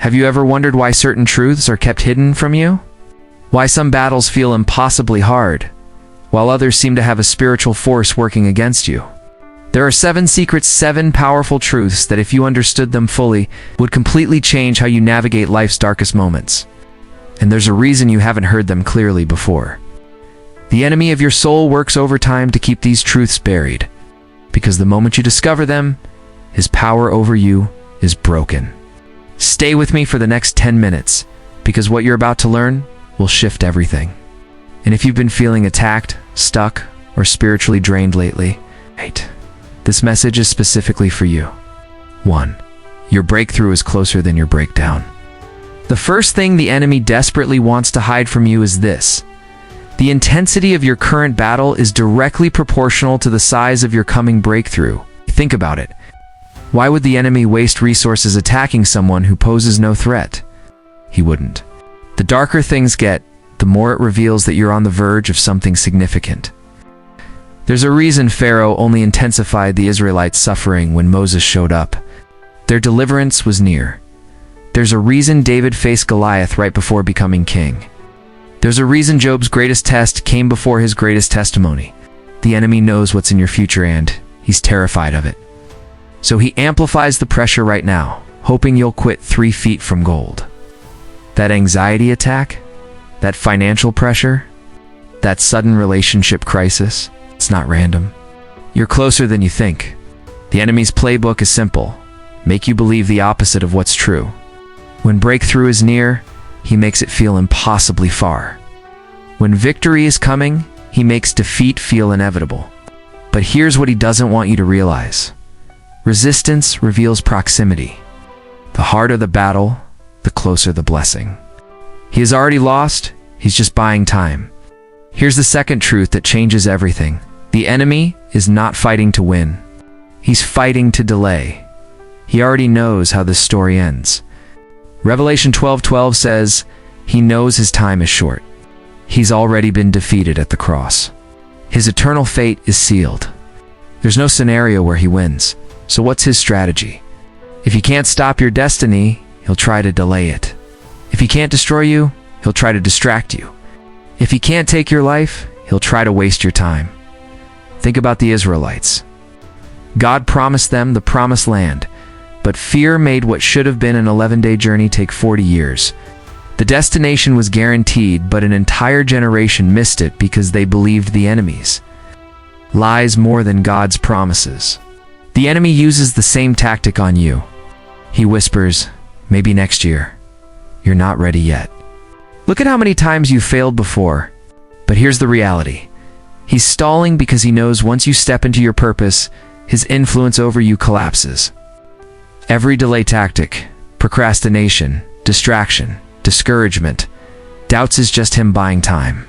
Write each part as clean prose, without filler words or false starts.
Have you ever wondered why certain truths are kept hidden from you? Why some battles feel impossibly hard, while others seem to have a spiritual force working against you? There are 7 secrets, 7 powerful truths that if you understood them fully, would completely change how you navigate life's darkest moments. And there's a reason you haven't heard them clearly before. The enemy of your soul works overtime to keep these truths buried, because the moment you discover them, his power over you is broken. Stay with me for the next 10 minutes, because what you're about to learn will shift everything. And if you've been feeling attacked, stuck, or spiritually drained lately, wait, this message is specifically for you. 1. Your breakthrough is closer than your breakdown. The first thing the enemy desperately wants to hide from you is this: the intensity of your current battle is directly proportional to the size of your coming breakthrough. Think about it. Why would the enemy waste resources attacking someone who poses no threat? He wouldn't. The darker things get, the more it reveals that you're on the verge of something significant. There's a reason Pharaoh only intensified the Israelites' suffering when Moses showed up. Their deliverance was near. There's a reason David faced Goliath right before becoming king. There's a reason Job's greatest test came before his greatest testimony. The enemy knows what's in your future and he's terrified of it. So he amplifies the pressure right now, hoping you'll quit 3 feet from gold. That anxiety attack, that financial pressure, that sudden relationship crisis, it's not random. You're closer than you think. The enemy's playbook is simple: make you believe the opposite of what's true. When breakthrough is near, he makes it feel impossibly far. When victory is coming, he makes defeat feel inevitable. But here's what he doesn't want you to realize. Resistance reveals proximity. The harder the battle, the closer the blessing. He has already lost, he's just buying time. Here's the second truth that changes everything. The enemy is not fighting to win. He's fighting to delay. He already knows how this story ends. Revelation 12:12 says, he knows his time is short. He's already been defeated at the cross. His eternal fate is sealed. There's no scenario where he wins. So what's his strategy? If he can't stop your destiny, he'll try to delay it. If he can't destroy you, he'll try to distract you. If he can't take your life, he'll try to waste your time. Think about the Israelites. God promised them the promised land, but fear made what should have been an 11-day journey take 40 years. The destination was guaranteed, but an entire generation missed it because they believed the enemy's lies more than God's promises. The enemy uses the same tactic on you. He whispers, maybe next year. You're not ready yet. Look at how many times you've failed before. But here's the reality. He's stalling because he knows once you step into your purpose, his influence over you collapses. Every delay tactic, procrastination, distraction, discouragement, doubts is just him buying time.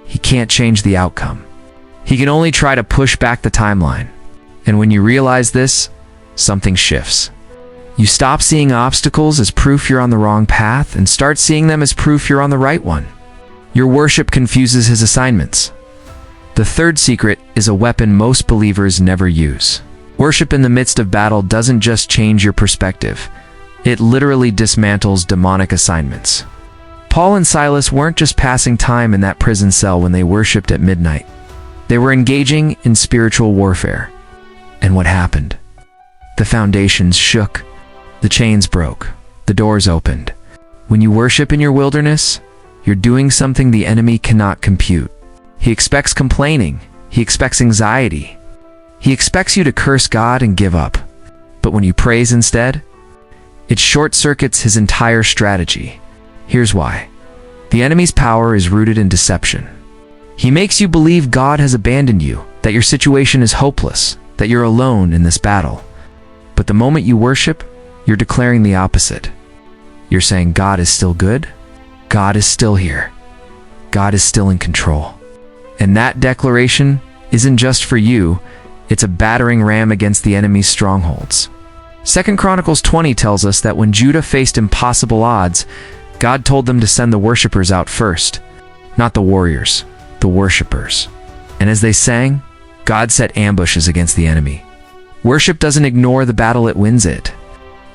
He can't change the outcome. He can only try to push back the timeline. And when you realize this, something shifts. You stop seeing obstacles as proof you're on the wrong path and start seeing them as proof you're on the right one. Your worship confuses his assignments. The third secret is a weapon most believers never use. Worship in the midst of battle doesn't just change your perspective. It literally dismantles demonic assignments. Paul and Silas weren't just passing time in that prison cell when they worshipped at midnight. They were engaging in spiritual warfare. And what happened? The foundations shook. The chains broke. The doors opened. When you worship in your wilderness, you're doing something the enemy cannot compute. He expects complaining. He expects anxiety. He expects you to curse God and give up. But when you praise instead, it short-circuits his entire strategy. Here's why. The enemy's power is rooted in deception. He makes you believe God has abandoned you, that your situation is hopeless, that you're alone in this battle. But the moment you worship, you're declaring the opposite. You're saying God is still good. God is still here. God is still in control. And that declaration isn't just for you, it's a battering ram against the enemy's strongholds. 2 Chronicles 20 tells us that when Judah faced impossible odds, God told them to send the worshipers out first. Not the warriors, the worshipers. And as they sang, God set ambushes against the enemy. Worship doesn't ignore the battle, it wins it.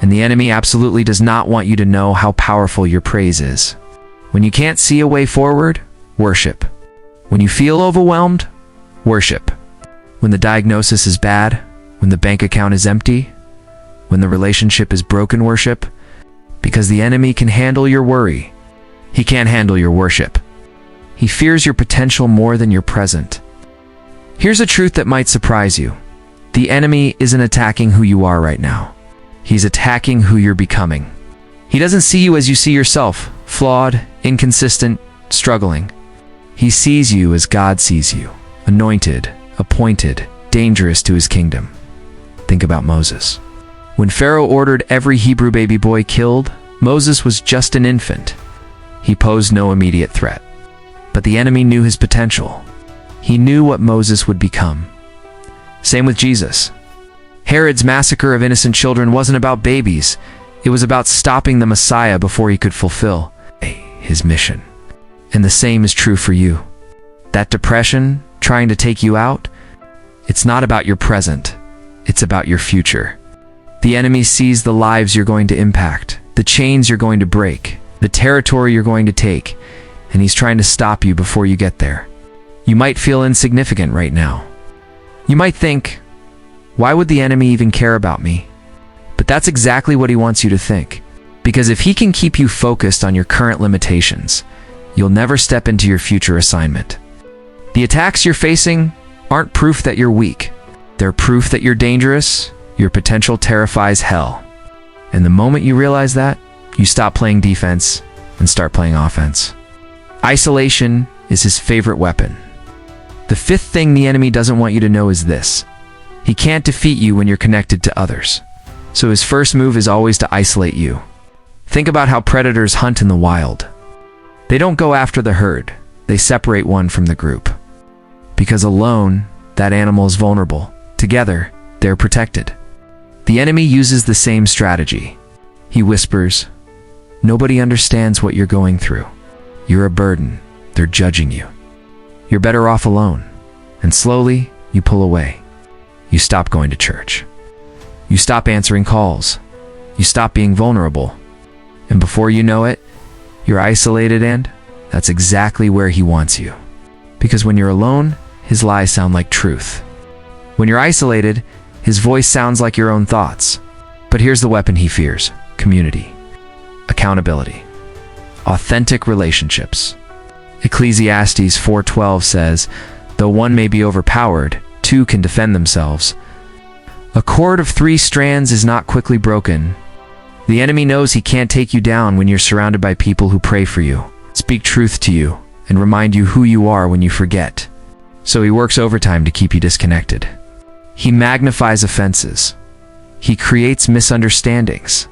And the enemy absolutely does not want you to know how powerful your praise is. When you can't see a way forward, worship. When you feel overwhelmed, worship. When the diagnosis is bad, when the bank account is empty, when the relationship is broken, worship. Because the enemy can handle your worry. He can't handle your worship. He fears your potential more than your present. Here's a truth that might surprise you. The enemy isn't attacking who you are right now. He's attacking who you're becoming. He doesn't see you as you see yourself, flawed, inconsistent, struggling. He sees you as God sees you, anointed, appointed, dangerous to his kingdom. Think about Moses. When Pharaoh ordered every Hebrew baby boy killed, Moses was just an infant. He posed no immediate threat. But the enemy knew his potential. He knew what Moses would become. Same with Jesus. Herod's massacre of innocent children wasn't about babies. It was about stopping the Messiah before he could fulfill his mission. And the same is true for you. That depression trying to take you out, it's not about your present. It's about your future. The enemy sees the lives you're going to impact, the chains you're going to break, the territory you're going to take, and he's trying to stop you before you get there. You might feel insignificant right now. You might think, why would the enemy even care about me? But that's exactly what he wants you to think. Because if he can keep you focused on your current limitations, you'll never step into your future assignment. The attacks you're facing aren't proof that you're weak. They're proof that you're dangerous. Your potential terrifies hell. And the moment you realize that, you stop playing defense and start playing offense. Isolation is his favorite weapon. The fifth thing the enemy doesn't want you to know is this. He can't defeat you when you're connected to others. So his first move is always to isolate you. Think about how predators hunt in the wild. They don't go after the herd. They separate one from the group. Because alone, that animal is vulnerable. Together, they're protected. The enemy uses the same strategy. He whispers, "Nobody understands what you're going through. You're a burden. They're judging you. You're better off alone." And slowly, you pull away. You stop going to church. You stop answering calls. You stop being vulnerable. And before you know it, you're isolated, and that's exactly where he wants you. Because when you're alone, his lies sound like truth. When you're isolated, his voice sounds like your own thoughts. But here's the weapon he fears: community, accountability, authentic relationships. Ecclesiastes 4:12 says, "Though one may be overpowered, two can defend themselves. A cord of 3 strands is not quickly broken." The enemy knows he can't take you down when you're surrounded by people who pray for you, speak truth to you, and remind you who you are when you forget. So he works overtime to keep you disconnected. He magnifies offenses. He creates misunderstandings.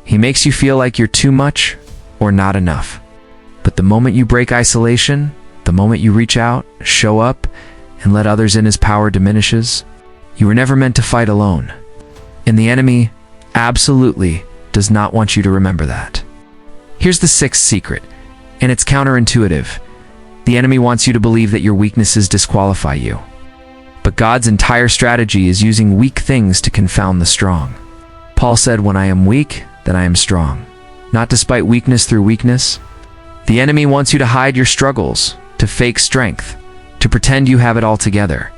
He makes you feel like you're too much or not enough. But the moment you break isolation, the moment you reach out, show up, and let others in, his power diminishes. You were never meant to fight alone. And the enemy absolutely does not want you to remember that. Here's the 6th secret, and it's counterintuitive. The enemy wants you to believe that your weaknesses disqualify you. But God's entire strategy is using weak things to confound the strong. Paul said, "When I am weak, then I am strong." Not despite weakness through weakness. The enemy wants you to hide your struggles, to fake strength, to pretend you have it all together.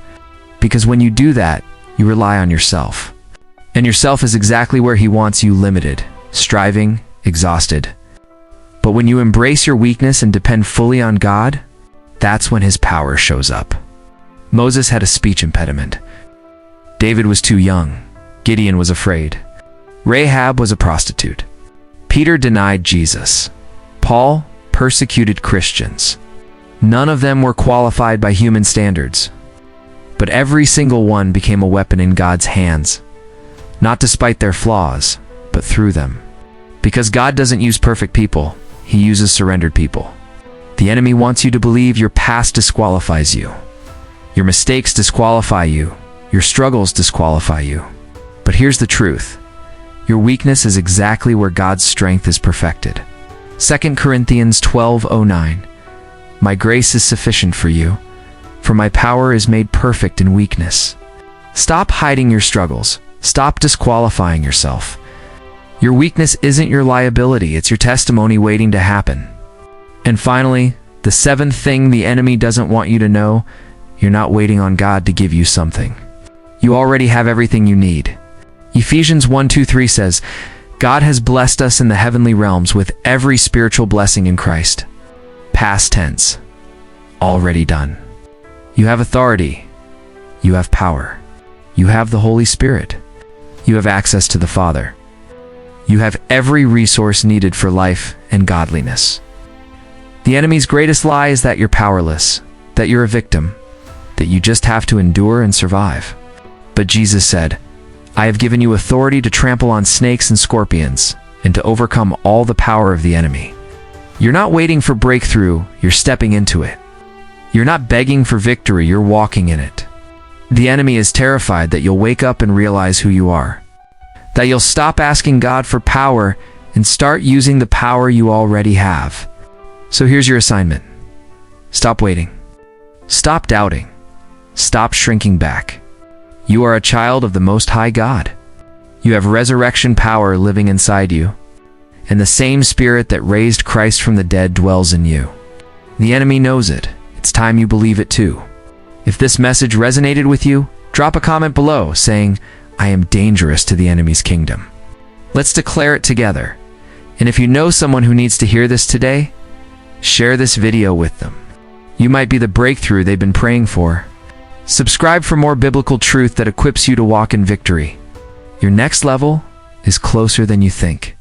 Because when you do that, you rely on yourself. And yourself is exactly where he wants you: limited, striving, exhausted. But when you embrace your weakness and depend fully on God, that's when his power shows up. Moses had a speech impediment. David was too young. Gideon was afraid. Rahab was a prostitute. Peter denied Jesus. Paul persecuted Christians. None of them were qualified by human standards. But every single one became a weapon in God's hands. Not despite their flaws, but through them. Because God doesn't use perfect people, he uses surrendered people. The enemy wants you to believe your past disqualifies you. Your mistakes disqualify you. Your struggles disqualify you. But here's the truth. Your weakness is exactly where God's strength is perfected. 2 Corinthians 12:09. "My grace is sufficient for you, for my power is made perfect in weakness." Stop hiding your struggles. Stop disqualifying yourself. Your weakness isn't your liability, it's your testimony waiting to happen. And finally, the seventh thing the enemy doesn't want you to know, you're not waiting on God to give you something. You already have everything you need. Ephesians 1:2-3 says, God has blessed us in the heavenly realms with every spiritual blessing in Christ. Past tense. Already done. You have authority. You have power. You have the Holy Spirit. You have access to the Father. You have every resource needed for life and godliness. The enemy's greatest lie is that you're powerless, that you're a victim, that you just have to endure and survive. But Jesus said, I have given you authority to trample on snakes and scorpions, and to overcome all the power of the enemy. You're not waiting for breakthrough, you're stepping into it. You're not begging for victory, you're walking in it. The enemy is terrified that you'll wake up and realize who you are, that you'll stop asking God for power and start using the power you already have. So here's your assignment. Stop waiting. Stop doubting. Stop shrinking back. You are a child of the Most High God. You have resurrection power living inside you, and the same Spirit that raised Christ from the dead dwells in you. The enemy knows it. It's time you believe it too. If this message resonated with you, drop a comment below saying, I am dangerous to the enemy's kingdom. Let's declare it together. And if you know someone who needs to hear this today, share this video with them. You might be the breakthrough they've been praying for. Subscribe for more biblical truth that equips you to walk in victory. Your next level is closer than you think.